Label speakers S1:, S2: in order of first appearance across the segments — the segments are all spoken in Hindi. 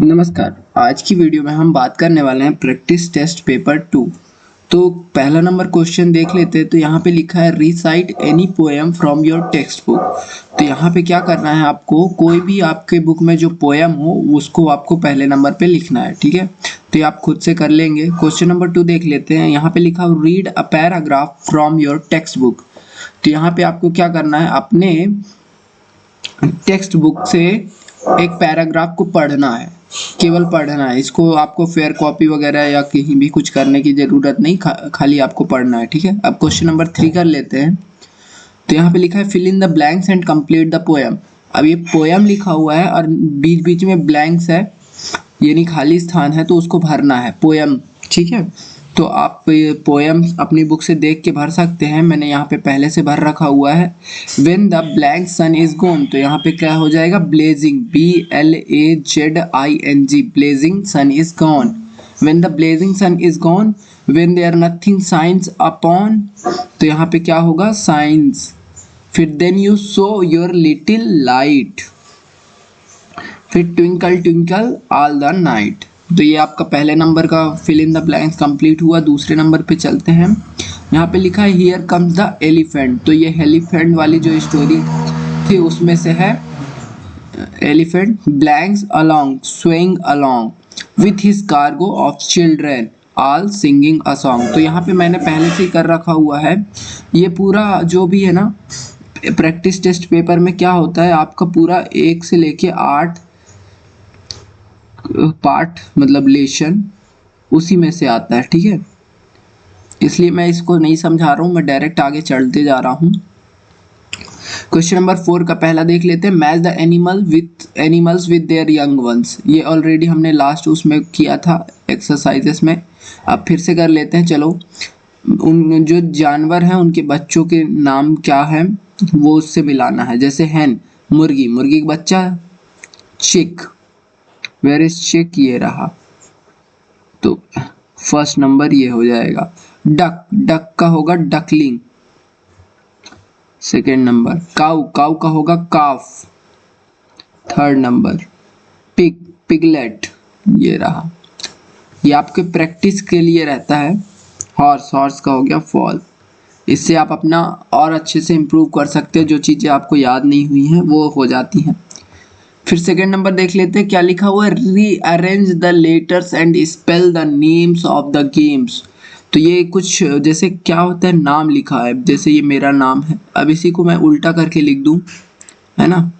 S1: नमस्कार। आज की वीडियो में हम बात करने वाले हैं प्रैक्टिस टेस्ट पेपर 2। तो पहला नंबर क्वेश्चन देख लेते हैं। तो यहाँ पे लिखा है recite any poem from your text book. तो यहाँ पे क्या करना है, आपको कोई भी आपके बुक में जो पोएम हो उसको आपको पहले नंबर पे लिखना है। ठीक है, तो ये आप खुद से कर लेंगे। क्वेश्चन नंबर 2 देख लेते हैं। यहाँ पे लिखा read a paragraph from your text book. तो यहाँ पे आपको क्या करना है, अपने टेक्स्ट बुक से एक पैराग्राफ को पढ़ना है, केवल पढ़ना है। इसको आपको फेयर कॉपी वगैरह या कहीं भी कुछ करने की ज़रूरत नहीं, खाली आपको पढ़ना है। ठीक है, अब क्वेश्चन नंबर 3 कर लेते हैं। तो यहाँ पे लिखा है fill in the blanks and complete the poem. अब ये पोएम लिखा हुआ है और बीच बीच में ब्लैंक्स है, यानी खाली स्थान है, तो उसको भरना है पोएम। ठीक है, तो आप पोएम अपनी बुक से देख के भर सकते हैं। मैंने यहाँ पे पहले से भर रखा हुआ है। When the blank sun is gone, तो यहाँ पे क्या हो जाएगा, blazing, BLAZING, blazing sun is gone. When the blazing sun is gone, when there nothing shines upon, तो यहाँ पे क्या होगा, साइंस। फिर then you show your little light, फिर twinkle twinkle all the night. तो ये आपका पहले नंबर का fill in the blanks complete हुआ। दूसरे नंबर पे चलते हैं। यहाँ पे लिखा है हियर कम्स द एलिफेंट। तो ये एलिफेंट वाली जो स्टोरी थी उसमें से है। Elephant blanks along swing along with his cargo of children all singing a song. तो यहाँ पे मैंने पहले से ही कर रखा हुआ है। ये पूरा जो भी है ना, प्रैक्टिस टेस्ट पेपर में क्या होता है, आपका पूरा 1 से लेके 8 पार्ट मतलब लेशन उसी में से आता है। ठीक है, इसलिए मैं इसको नहीं समझा रहा हूँ, मैं डायरेक्ट आगे चलते जा रहा हूँ। क्वेश्चन नंबर 4 का पहला देख लेते हैं। Match the animals with their young ones. ये ऑलरेडी हमने लास्ट उसमें किया था एक्सरसाइजेस में। अब फिर से कर लेते हैं। चलो, उन जो जानवर हैं उनके बच्चों के नाम क्या है वो उससे मिलाना है। जैसे हैन, मुर्गी, मुर्गी का बच्चा चिक, वेयर इज चिक, ये रहा। तो फर्स्ट नंबर ये हो जाएगा। डक, डक का होगा डकलिंग, सेकेंड नंबर। काऊ, काऊ का होगा काफ, थर्ड नंबर। पिग, पिगलेट, ये रहा। ये आपके प्रैक्टिस के लिए रहता है। हॉर्स, हॉर्स का हो गया फॉल। इससे आप अपना और अच्छे से इम्प्रूव कर सकते हैं। जो चीज़ें आपको याद नहीं हुई हैं वो हो जाती हैं। फिर सेकेंड नंबर देख लेते हैं क्या लिखा हुआ है। Rearrange the letters and spell the names of the games. तो ये कुछ जैसे क्या होता है, नाम लिखा है, जैसे ये मेरा नाम है। अब इसी को मैं उल्टा करके लिख दूं, है ना।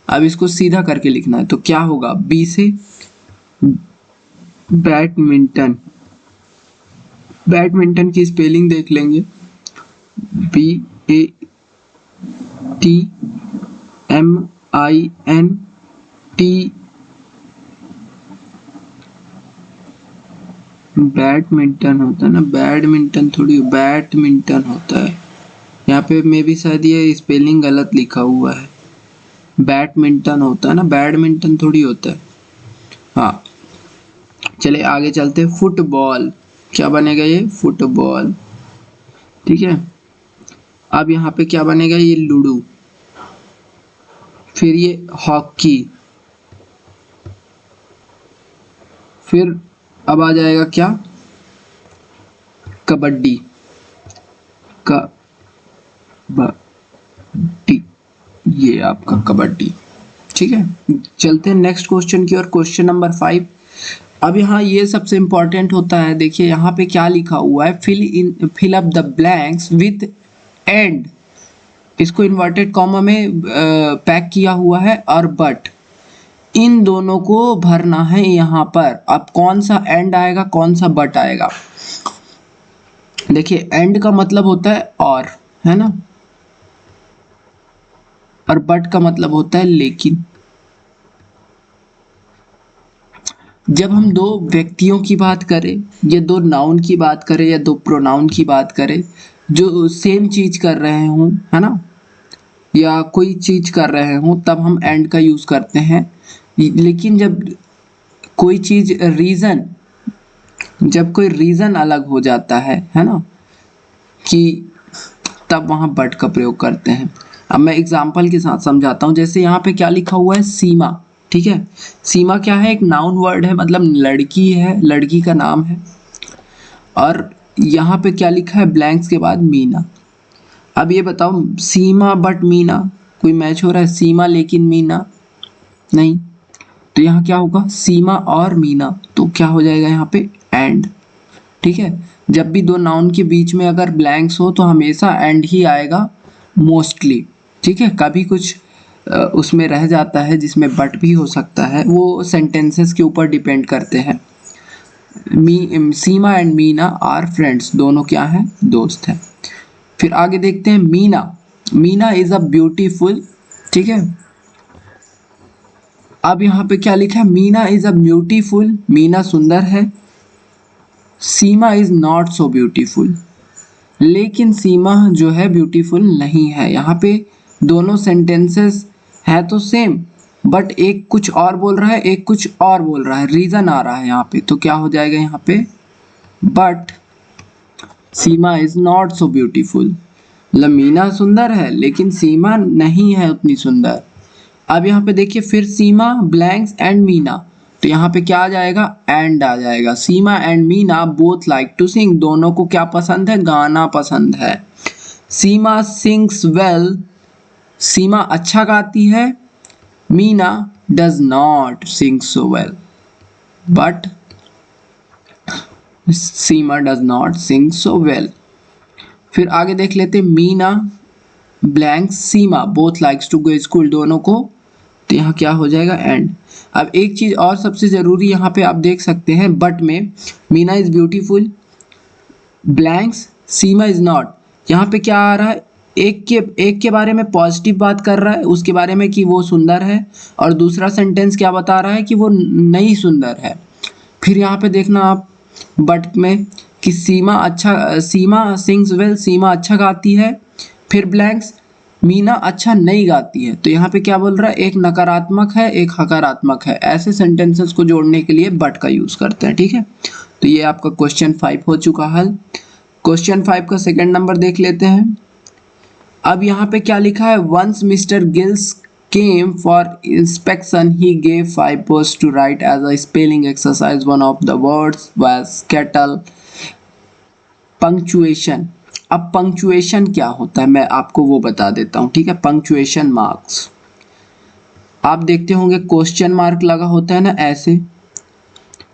S1: अब इसको सीधा करके लिखना है, तो क्या होगा, बी से बैडमिंटन। बैडमिंटन की स्पेलिंग देख लेंगे, BATMINT। बैडमिंटन होता है ना, बैडमिंटन थोड़ी बैडमिंटन होता है। यहाँ पे मे भी शायद ये स्पेलिंग गलत लिखा हुआ है। बैडमिंटन होता है ना, बैडमिंटन थोड़ी होता है। हाँ, चले आगे चलते हैं। फुटबॉल, क्या बनेगा ये, फुटबॉल। ठीक है, अब यहाँ पे क्या बनेगा, ये लूडो। फिर ये हॉकी। फिर अब आ जाएगा क्या, कबड्डी, कबड्डी, ये आपका कबड्डी। ठीक है, चलते हैं नेक्स्ट क्वेश्चन की ओर। Question number 5। अब यहाँ ये सबसे इंपॉर्टेंट होता है। देखिए यहाँ पे क्या लिखा हुआ है, fill up the blanks with and. इसको इन्वर्टेड कॉमा में पैक किया हुआ है, और बट, इन दोनों को भरना है यहाँ पर। अब कौन सा एंड आएगा, कौन सा बट आएगा। देखिए एंड का मतलब होता है और, है ना, और बट का मतलब होता है लेकिन। जब हम दो व्यक्तियों की बात करें, या दो नाउन की बात करें, या दो प्रोनाउन की बात करें जो सेम चीज कर रहे हों, है ना, या कोई चीज कर रहे हों, तब हम एंड का यूज करते हैं। लेकिन जब कोई रीजन अलग हो जाता है ना, कि तब वहां बट का प्रयोग करते हैं। अब मैं एग्जाम्पल के साथ समझाता हूँ। जैसे यहाँ पे क्या लिखा हुआ है, सीमा। ठीक है। सीमा क्या है, एक नाउन वर्ड है, मतलब लड़की है, लड़की का नाम है। और यहाँ पे क्या लिखा है, ब्लैंक्स के बाद मीना। अब ये बताओ, सीमा बट मीना, कोई मैच हो रहा है? सीमा लेकिन मीना नहीं, तो यहाँ क्या होगा, सीमा और मीना, तो क्या हो जाएगा यहाँ पे, एंड। ठीक है, जब भी दो नाउन के बीच में अगर ब्लैंक्स हो तो हमेशा एंड ही आएगा मोस्टली। ठीक है, कभी कुछ उसमें रह जाता है जिसमें बट भी हो सकता है, वो सेंटेंसेस के ऊपर डिपेंड करते हैं। सीमा एंड मीना आर फ्रेंड्स, दोनों क्या हैं, दोस्त हैं। फिर आगे देखते हैं, Meena, Meena is a beautiful, ठीक है। अब यहाँ पे क्या लिखा है, Meena is a beautiful, Meena सुंदर है। सीमा इज नॉट सो ब्यूटीफुल, लेकिन सीमा जो है ब्यूटीफुल नहीं है। यहाँ पे दोनों सेंटेंसेस है तो सेम, बट एक कुछ और बोल रहा है, एक कुछ और बोल रहा है, रीजन आ रहा है यहाँ पे, तो क्या हो जाएगा यहाँ पे, but Seema is not so beautiful, मतलब मीना सुंदर है लेकिन सीमा नहीं है उतनी सुंदर। अब यहाँ पे देखिए, फिर सीमा ब्लैंक्स एंड मीना, तो यहाँ पे क्या आ जाएगा, एंड आ जाएगा। Seema and Meena both like to sing, दोनों को क्या पसंद है, गाना पसंद है। सीमा सिंग्स वेल, सीमा अच्छा गाती है। Meena does not sing so well, but Seema does not sing so well. फिर आगे देख लेते, Meena blank Seema both likes to go school, दोनों को, तो यहाँ क्या हो जाएगा, एंड। अब एक चीज और सबसे जरूरी यहाँ पे आप देख सकते हैं, बट में Meena is beautiful, blanks Seema is not, यहाँ पे क्या आ रहा है, एक के बारे में पॉजिटिव बात कर रहा है, उसके बारे में कि वो सुंदर है, और दूसरा सेंटेंस क्या बता रहा है कि वो नहीं सुंदर है। फिर यहाँ पे देखना आप बट में कि सीमा सिंग्स वेल, सीमा अच्छा गाती है। फिर ब्लैंक्स मीना अच्छा नहीं गाती है, तो यहाँ पे क्या बोल रहा है, एक नकारात्मक है एक हकारात्मक है। ऐसे सेंटेंसेस को जोड़ने के लिए बट का यूज करते हैं। ठीक है, तो ये आपका क्वेश्चन 5 हो चुका हल। क्वेश्चन 5 का सेकंड नंबर देख लेते हैं। अब यहाँ पे क्या लिखा है, once mister Gills came for inspection, he gave 5 words to write as a spelling exercise. One of the words was kettle. Punctuation, अब पंक्चुएशन क्या होता है मैं आपको वो बता देता हूँ। ठीक है, पंक्चुएशन मार्क्स आप देखते होंगे, क्वेश्चन मार्क लगा होता है ना, ऐसे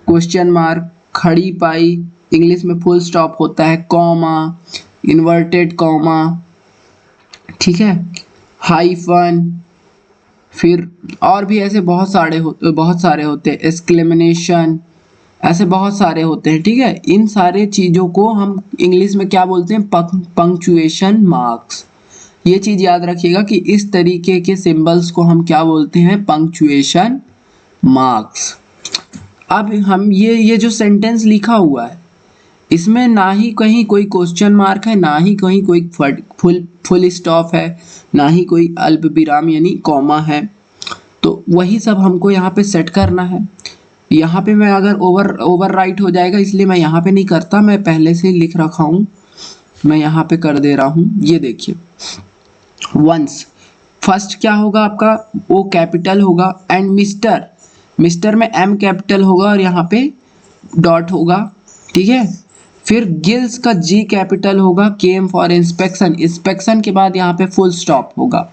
S1: क्वेश्चन मार्क, खड़ी पाई, इंग्लिश में फुल स्टॉप होता है, कॉमा, इन्वर्टेड कॉमा, ठीक है, हाइफन, फिर और भी ऐसे बहुत सारे होते हैं, एक्सक्लेमेशन, ऐसे बहुत सारे होते हैं। ठीक है, इन सारे चीज़ों को हम इंग्लिश में क्या बोलते हैं, पंक्चुएशन मार्क्स। ये चीज़ याद रखिएगा कि इस तरीके के सिंबल्स को हम क्या बोलते हैं, पंक्चुएशन मार्क्स। अब हम ये जो सेंटेंस लिखा हुआ है, इसमें ना ही कहीं कोई क्वेश्चन मार्क है, ना ही कहीं कोई फुल स्टॉप है, ना ही कोई अल्प विराम यानी कॉमा है। तो वही सब हमको यहाँ पे सेट करना है। यहाँ पे मैं अगर ओवर राइट हो जाएगा, इसलिए मैं यहाँ पे नहीं करता, मैं पहले से लिख रखा हूँ, मैं यहाँ पे कर दे रहा हूँ। ये देखिए, वंस फर्स्ट क्या होगा आपका, ओ कैपिटल होगा, एंड मिस्टर में एम कैपिटल होगा और यहाँ पे डॉट होगा। ठीक है, फिर गिल्स का जी कैपिटल होगा, केम फॉर इंस्पेक्शन के बाद यहाँ पे फुल स्टॉप होगा,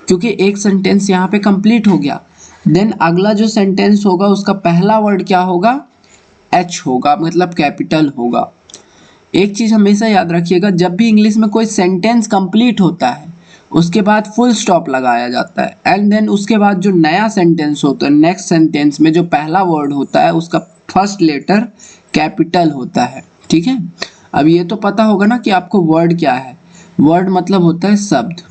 S1: क्योंकि एक सेंटेंस यहाँ पे कंप्लीट हो गया। देन अगला जो सेंटेंस होगा उसका पहला वर्ड क्या होगा, एच होगा, मतलब कैपिटल होगा। एक चीज हमेशा याद रखिएगा, जब भी इंग्लिश में कोई सेंटेंस कंप्लीट होता है उसके बाद फुल स्टॉप लगाया जाता है, एंड देन उसके बाद जो नया सेंटेंस होता है, नेक्स्ट सेंटेंस में जो पहला वर्ड होता है उसका फर्स्ट लेटर कैपिटल होता है। ठीक है, अब ये तो पता होगा ना कि आपको वर्ड क्या है, वर्ड मतलब होता है शब्द।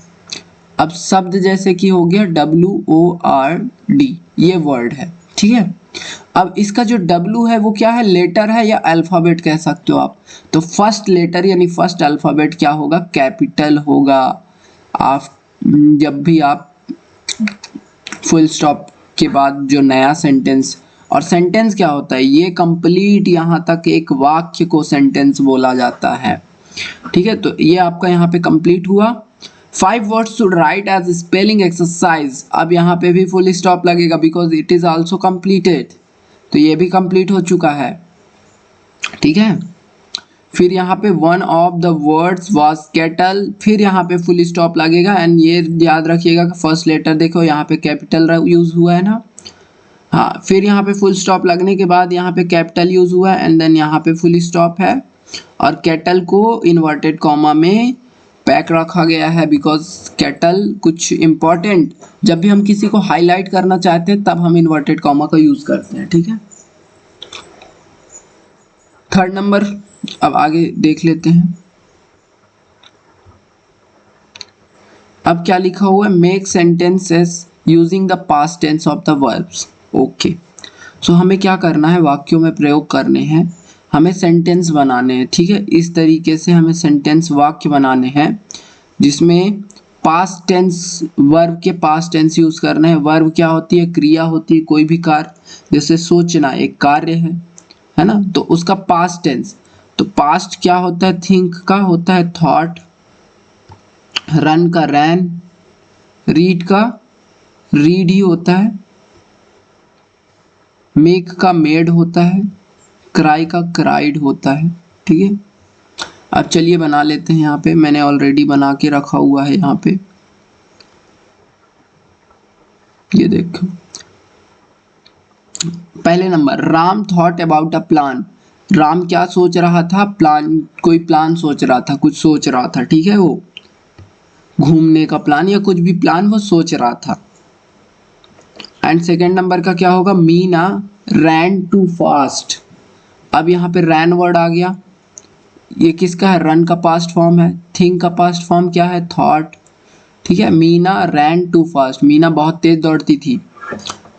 S1: अब शब्द जैसे कि हो गया WORD, ये वर्ड है। ठीक है, अब इसका जो W है वो क्या है, लेटर है या अल्फाबेट कह सकते हो आप। तो फर्स्ट लेटर यानी फर्स्ट अल्फाबेट क्या होगा, कैपिटल होगा। आप जब भी आप फुल स्टॉप के बाद जो नया सेंटेंस, और सेंटेंस क्या होता है, ये कंप्लीट यहाँ तक एक वाक्य को सेंटेंस बोला जाता है। ठीक है, तो ये आपका यहाँ पे कंप्लीट हुआ। 5 words to write as spelling exercise। अब यहाँ पे भी फुल स्टॉप लगेगा because it is also completed, तो ये भी कंप्लीट हो चुका है, ठीक है। फिर यहाँ पे one of the words was kettle, फिर यहाँ पे फुल स्टॉप लगेगा एंड ये याद रखिएगा कि फर्स्ट लेटर देखो यहाँ पे कैपिटल यूज हुआ है ना, हाँ। फिर यहाँ पे फुल स्टॉप लगने के बाद यहाँ पे कैपिटल यूज हुआ है एंड देन यहाँ पे फुल स्टॉप है और केटल को इन्वर्टेड कॉमा में पैक रखा गया है बिकॉज केटल कुछ इम्पोर्टेंट, जब भी हम किसी को हाईलाइट करना चाहते हैं तब हम इन्वर्टेड कॉमा का यूज करते हैं, ठीक है। थर्ड नंबर अब आगे देख लेते हैं। अब क्या लिखा हुआ है, make sentences using the past tense of the verbs. Okay, so हमें क्या करना है, वाक्यों में प्रयोग करने हैं, हमें सेंटेंस बनाने हैं, ठीक है। इस तरीके से हमें सेंटेंस वाक्य बनाने हैं जिसमें पास्ट टेंस, वर्ब के पास्ट टेंस यूज करना है। वर्ब क्या होती है, क्रिया होती है, कोई भी कार्य, जैसे सोचना एक कार्य है ना, तो उसका पास्ट टेंस, तो पास्ट क्या होता है, थिंक का होता है थॉट, रन का रैन, रीड का रीड ही होता है, मेक का मेड होता है, क्राई का क्राइड होता है, ठीक है। अब चलिए बना लेते हैं, यहाँ पे मैंने ऑलरेडी बना के रखा हुआ है, यहाँ पे ये देखो। पहले number, Ram thought about a plan. Ram क्या सोच रहा था, प्लान, कोई प्लान सोच रहा था, कुछ सोच रहा था, ठीक है, वो घूमने का प्लान या कुछ भी प्लान वो सोच रहा था। एंड सेकेंड नंबर का क्या होगा, मीना रैन टू फास्ट। अब यहाँ पे रैन वर्ड आ गया, ये किसका है, रन का पास्ट फॉर्म है, थिंक का पास्ट फॉर्म क्या है, थॉट, ठीक है। Meena ran too fast, Meena बहुत तेज दौड़ती थी,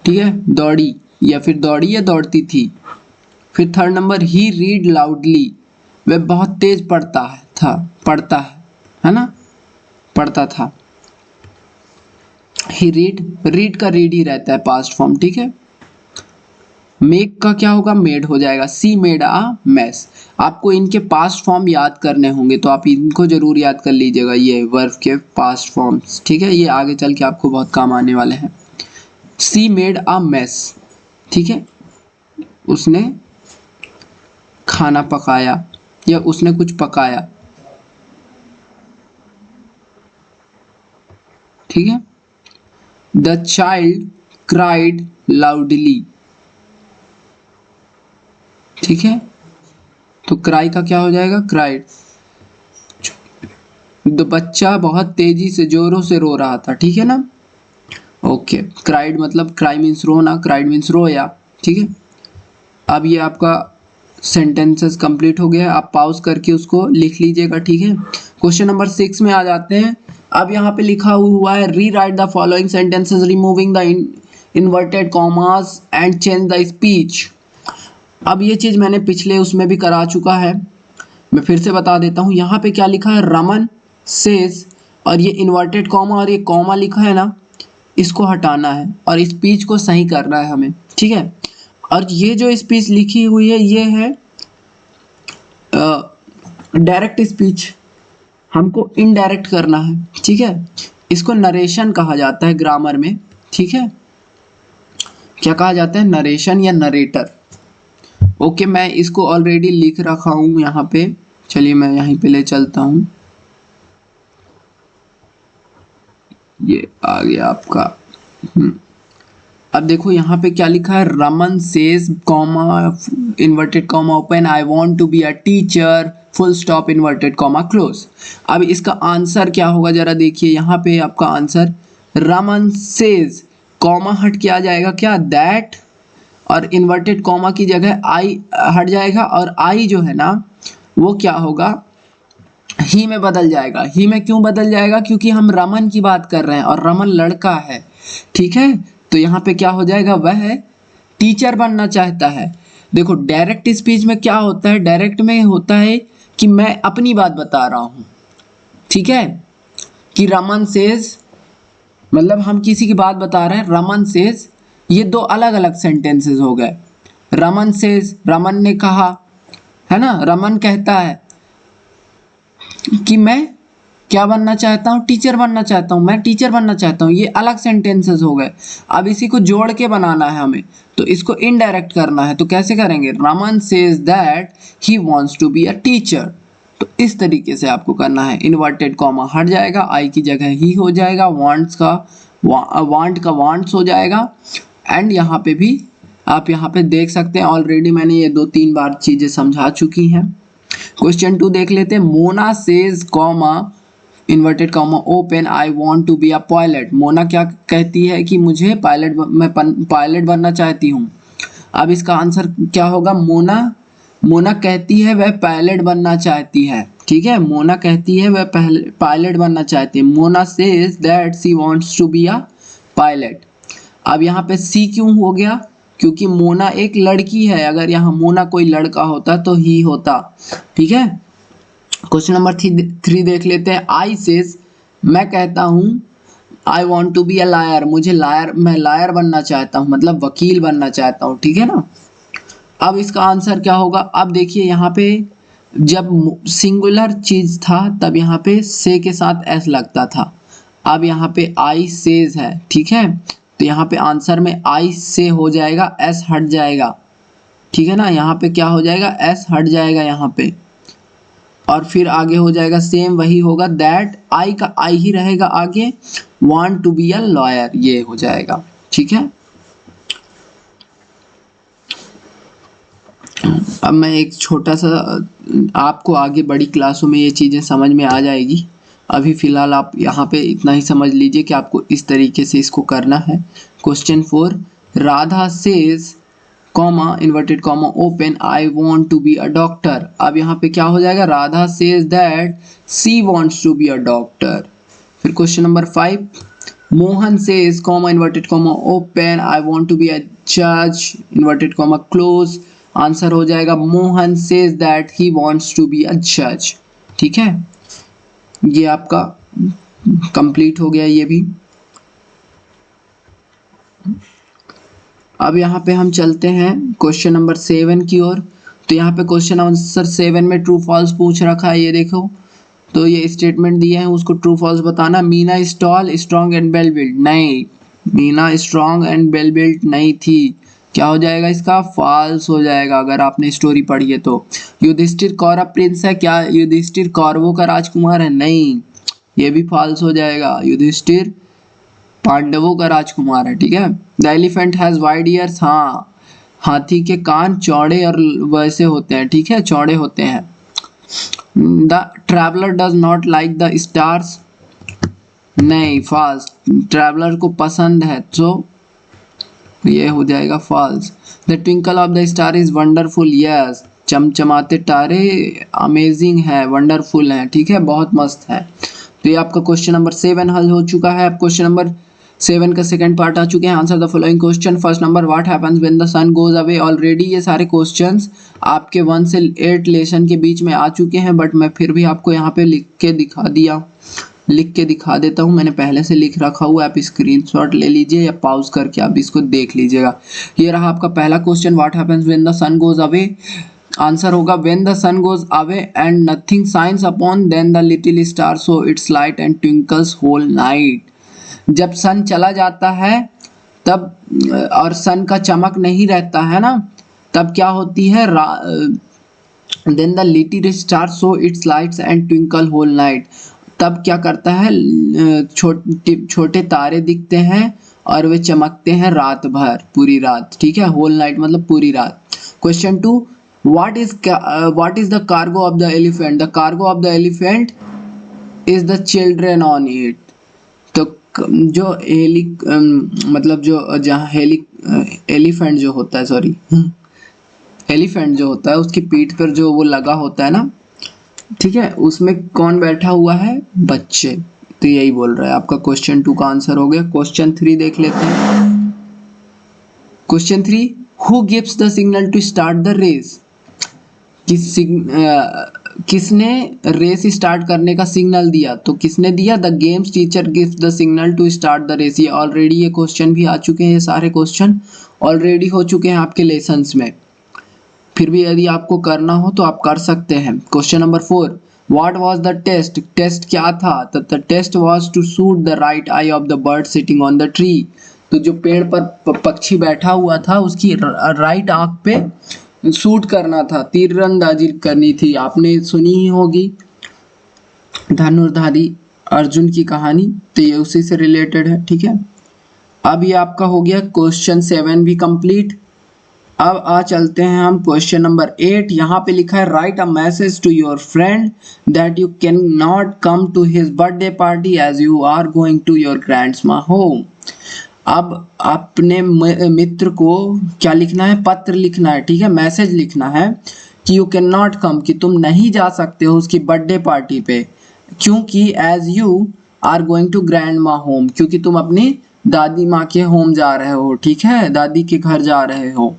S1: ठीक है, दौड़ी या फिर दौड़ी या दौड़ती थी। फिर थर्ड नंबर, ही रीड लाउडली, वह बहुत तेज पढ़ता है, था, पढ़ता है ना, पढ़ता था। ही रीड का रीड ही रहता है पास्ट फॉर्म, ठीक है। मेक का क्या होगा, मेड हो जाएगा, सी मेड अ मैस। आपको इनके पास्ट फॉर्म याद करने होंगे तो आप इनको जरूर याद कर लीजिएगा, ये वर्ब के पास्ट फॉर्म्स, ठीक है, ये आगे चल के आपको बहुत काम आने वाले हैं। सी मेड अ मैस, ठीक है, उसने खाना पकाया या उसने कुछ पकाया, ठीक है। द चाइल्ड क्राइड लाउडली, ठीक है, तो क्राई का क्या हो जाएगा, क्राइड। द बच्चा बहुत तेजी से जोरों से रो रहा था, ठीक है ना। ओके, क्राइड मतलब क्राई मीन्स रोना, क्राइड मीन्स रोया, ठीक है। अब ये आपका सेंटेंसेस कंप्लीट हो गया है, आप पॉज करके उसको लिख लीजिएगा, ठीक है। क्वेश्चन नंबर 6 में आ जाते हैं। अब यहाँ पे लिखा हुआ है, री right the following sentences removing the inverted commas and change the speech. अब ये चीज़ मैंने पिछले उसमें भी करा चुका है, मैं फिर से बता देता हूँ। यहाँ पे क्या लिखा है, रमन सेज, और ये इन्वर्टेड कॉमा और ये कॉमा लिखा है ना, इसको हटाना है और स्पीच को सही करना है हमें, ठीक है। और ये जो स्पीच लिखी हुई है ये है डायरेक्ट स्पीच, हमको इनडायरेक्ट करना है, ठीक है। इसको नरेशन कहा जाता है ग्रामर में, ठीक है। क्या कहा जाता है, नरेशन या नरेटर। ओके, मैं इसको ऑलरेडी लिख रखा हूँ यहाँ पे, चलिए मैं यहीं पे ले चलता हूँ, ये आ गया आपका। अब देखो यहाँ पे क्या लिखा है, Raman says comma inverted comma open, I want to be a teacher full stop inverted comma close. अब इसका आंसर क्या होगा जरा देखिए, यहाँ पे आपका आंसर रमन सेज, कॉमा हट के आ जाएगा क्या, दैट, और इन्वर्टेड कॉमा की जगह आई हट जाएगा और आई जो है ना वो क्या होगा, ही में बदल जाएगा। ही में क्यों बदल जाएगा, क्योंकि हम रमन की बात कर रहे हैं और रमन लड़का है, ठीक है। तो यहाँ पे क्या हो जाएगा, वह टीचर बनना चाहता है। देखो डायरेक्ट स्पीच में क्या होता है, डायरेक्ट में होता है कि मैं अपनी बात बता रहा हूँ, ठीक है, कि रमन सेज, मतलब हम किसी की बात बता रहे हैं, रमन सेज, ये दो अलग अलग सेंटेंसेस हो गए। रमन सेज, रमन ने कहा, है ना, रमन कहता है कि मैं क्या बनना चाहता हूँ, टीचर बनना चाहता हूँ, मैं टीचर बनना चाहता हूँ। ये अलग सेंटेंसेस हो गए। अब इसी को जोड़ के बनाना है हमें, तो इसको इनडायरेक्ट करना है। तो कैसे करेंगे, Raman says that he wants to be a teacher. तो इस तरीके से आपको करना है। इन्वर्टेड कॉमा हट जाएगा, आई की जगह ही हो जाएगा, वांट्स का वांट का वांट्स हो जाएगा। एंड यहाँ पे भी आप यहाँ पे देख सकते हैं, ऑलरेडी मैंने ये 2-3 बार चीजें समझा चुकी हैं। क्वेश्चन 2 देख लेते हैं। Mona says comma inverted comma open I want to be a pilot. Mona क्या कहती है कि मुझे पायलट बनना चाहती हूँ। अब इसका आंसर क्या होगा, मोना कहती है वह पायलट बनना चाहती है। ठीक है, मोना कहती है वह पायलट बनना चाहती है। Mona says that she wants to be a pilot. अब यहाँ पे सी क्यों हो गया, क्योंकि मोना एक लड़की है। अगर यहाँ मोना कोई लड़का होता तो ही होता। ठीक है, क्वेश्चन नंबर 3 देख लेते हैं। आई सेज, मैं कहता हूँ, I want to be a liar, मैं लायर बनना चाहता हूँ, मतलब वकील बनना चाहता हूँ। ठीक है ना। अब इसका आंसर क्या होगा, अब देखिए यहाँ पे जब सिंगुलर चीज था तब यहाँ पे से के साथ एस लगता था। अब यहाँ पे आई सेज है। ठीक है, तो यहाँ पे आंसर में आई से हो जाएगा, एस हट जाएगा। ठीक है ना, यहाँ पे क्या हो जाएगा, एस हट जाएगा यहाँ पे, और फिर आगे हो जाएगा सेम वही होगा, दैट आई का आई ही रहेगा आगे, want to be a lawyer ये हो जाएगा। ठीक है, अब मैं एक छोटा सा, आपको आगे बड़ी क्लासों में ये चीज़ें समझ में आ जाएगी। अभी फिलहाल आप यहाँ पे इतना ही समझ लीजिए कि आपको इस तरीके से इसको करना है। Question 4, Radha says comma inverted comma open I want to be a doctor. अब यहाँ पे क्या हो जाएगा, Radha says that she wants to be a doctor. फिर question number 5, Mohan says comma inverted comma open I want to be a जज इन्वर्टेड कॉमा क्लोज। आंसर हो जाएगा Mohan says that he wants to be a जज। ठीक है, ये आपका कंप्लीट हो गया ये भी। अब यहाँ पे हम चलते हैं क्वेश्चन नंबर 7 की ओर। तो यहाँ पे क्वेश्चन आंसर 7 में ट्रू फॉल्स पूछ रखा है, ये देखो। तो ये स्टेटमेंट दिए हैं, उसको ट्रू फॉल्स बताना। Meena is tall strong and well built, नहीं, Meena strong and well built नहीं थी। क्या हो जाएगा इसका, फॉल्स हो जाएगा अगर आपने स्टोरी पढ़ी है तो। युधिष्ठिर कौरव प्रिंस है, क्या युधिष्ठिर कौरवों का राजकुमार है, नहीं, ये भी फॉल्स हो जाएगा। युधिष्ठिर पांडवों का राजकुमार है। ठीक है, the elephant has wide years, हाँ, हाथी के कान चौड़े और वैसे होते हैं। ठीक है, चौड़े होते हैं। The traveller does not like the stars, नहीं, फॉल्स, ट्रैवलर को पसंद है, तो ये हो जाएगा false. The twinkle of the star is wonderful, yes, चमचमाते तारे अमेजिंग है, वंडरफुल है। ठीक है, बहुत मस्त है। तो ये आपका क्वेश्चन नंबर 7 हल हो चुका है। अब क्वेश्चन नंबर 7 का सेकंड पार्ट आ चुके हैं। Answer the following question. First number, what happens when the sun goes away. Already ये सारे क्वेश्चंस आपके 1 से 8 लेसन के बीच में आ चुके हैं, बट मैं फिर भी आपको यहाँ पे लिख के दिखा देता हूँ। मैंने पहले से लिख रखा हुआ, आप स्क्रीनशॉट ले लीजिए या पॉज करके आप इसको देख लीजिएगा। ये रहा आपका पहला question, what happens when the sun goes away. Answer होगा when the sun goes away and nothing shines upon then the little star show its light and twinkles whole night. जब सन चला जाता है तब, और सन का चमक नहीं रहता है ना, तब क्या होती है, then the little star show its lights and twinkle whole night. तब क्या करता है, छोटे तारे दिखते हैं और वे चमकते हैं रात भर, पूरी रात। ठीक है, होल नाइट मतलब पूरी रात। Question 2, what is the cargo of the elephant? The cargo of the elephant is the children on it. तो जो मतलब जो जहाँ एलिफेंट जो होता है, सॉरी, एलिफेंट जो होता है उसकी पीठ पर जो वो लगा होता है ना, ठीक है, उसमें कौन बैठा हुआ है, बच्चे। तो यही बोल रहा है। आपका क्वेश्चन 2 का आंसर हो गया। क्वेश्चन 3 देख लेते हैं। Question 3, who gives the signal to start the race. किसने रेस स्टार्ट करने का सिग्नल दिया, तो किसने दिया, the games teacher gives the signal to start the race. ये ऑलरेडी ये क्वेश्चन भी आ चुके हैं, ये सारे क्वेश्चन ऑलरेडी हो चुके हैं आपके लेसन्स में। फिर भी यदि आपको करना हो तो आप कर सकते हैं। Question number 4, What was the test? Test क्या था? The test was to shoot the right eye of the bird sitting on the tree. तो जो पेड़ पर पक्षी बैठा हुआ था उसकी राइट आंख पे शूट करना था, तीरंदाजी करनी थी। आपने सुनी ही होगी धनुर्धारी अर्जुन की कहानी, तो ये उसी से रिलेटेड है। ठीक है, अब ये आपका हो गया क्वेश्चन 7 भी कंप्लीट। अब चलते हैं हम क्वेश्चन नंबर 8। यहाँ पे लिखा है write a message to your friend that you can not come to his birthday party as you are going to your grandma home. अब अपने मित्र को क्या लिखना है? पत्र लिखना है। ठीक है, मैसेज लिखना है कि यू कैन नॉट कम, कि तुम नहीं जा सकते हो उसकी बर्थडे पार्टी पे, क्योंकि as you are going to grandma home, क्योंकि तुम अपनी दादी माँ के होम जा रहे हो। ठीक है, दादी के घर जा रहे हो।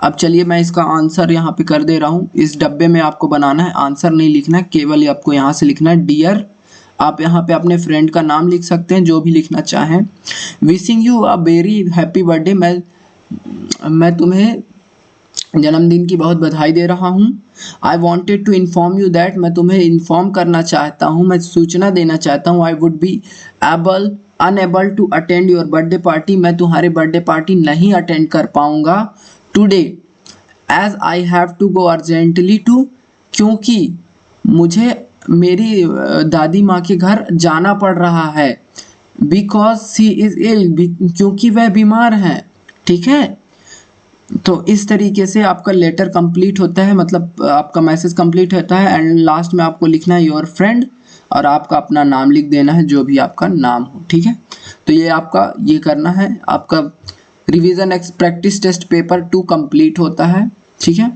S1: अब चलिए मैं इसका आंसर यहाँ पे कर दे रहा हूँ। इस डब्बे में आपको बनाना है, आंसर नहीं लिखना है, केवल आपको यहाँ से लिखना है डियर। आप यहाँ पे अपने फ्रेंड का नाम लिख सकते हैं, जो भी लिखना चाहें। Wishing you a very happy birthday, मैं तुम्हें जन्मदिन की बहुत बधाई दे रहा हूँ। I wanted to inform you that, मैं तुम्हें इन्फॉर्म करना चाहता हूँ, मैं सूचना देना चाहता हूँ। I would be unable to attend your birthday party, मैं तुम्हारे बर्थडे पार्टी नहीं अटेंड कर पाऊंगा today, as I have to go urgently to, क्योंकि मुझे मेरी दादी माँ के घर जाना पड़ रहा है। बिकॉज सी इज इल, क्योंकि वह बीमार हैं। ठीक है, तो इस तरीके से आपका लेटर कंप्लीट होता है, मतलब आपका मैसेज कंप्लीट होता है। एंड लास्ट में आपको लिखना है योर फ्रेंड, और आपका अपना नाम लिख देना है, जो भी आपका नाम हो। ठीक है, तो ये आपका ये करना है, आपका रिवीजन एक्स प्रैक्टिस टेस्ट पेपर 2 कंप्लीट होता है। ठीक है,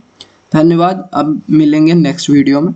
S1: धन्यवाद। अब मिलेंगे नेक्स्ट वीडियो में।